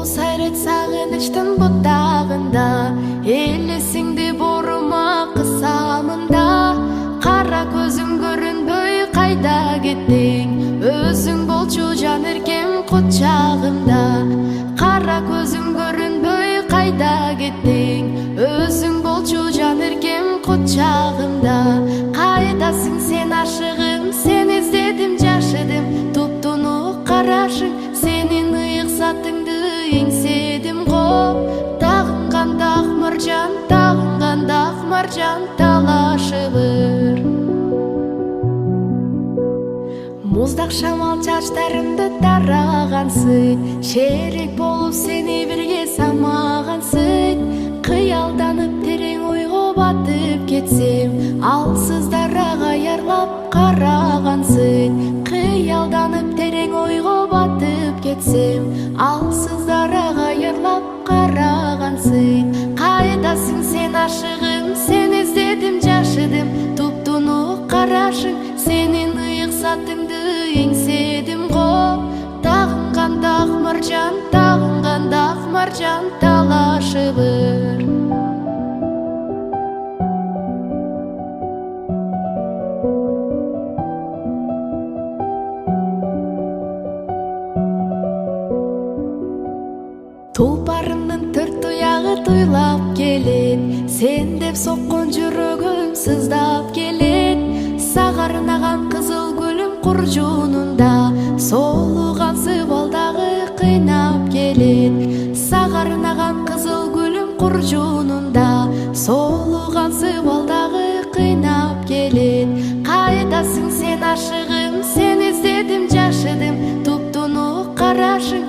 сайрет сагынычтын бутагында, элесиңди борума кысамында. Кара көзүң көрүнбөй кайда кеттиң, өзүң болчу жан эркем кучагымда. Кара көзүң көрүнбөй кайда кеттиң, өзүң болчу жан эркем кучагымда. Кайдасың сен ашыгым, сен издедим жашыдым, туптунук карашың, сенин ыйык затыңды эңседим го. Тагынганда ак маржан, тагынганда ак маржан талашыбыр. Муздак шамал чачтарымды тарагансый, шерек болуп сени бирге самагансый. Кыялданып терең ойго батып кетсем, алсыз дарага аярлап карагансый. Кыялданып терең ойго батып кетсем, алсыз дарага аярлап карагансый. Кайдасың сен ашыгым, сен издедим жашыдым, туптунук карашың, сенин ыйык затыңды эңседим го. Тагынганда ак маржан, тагынганда ак маржан талашыбыр. Тулпарымдын төрт туягы туйлап келет, сен деп соккон жүрөгүм сыздап келет. Сагарынаган кызыл гүлүм куржунунда, солугансы балдагы кыйнап келет. Сагарынаган кызыл гүлүм куржунунда, солугансы балдагы кыйнап келет. Кайдасың сен ашыгым, сен издедим жашыдым, туптунук карашың,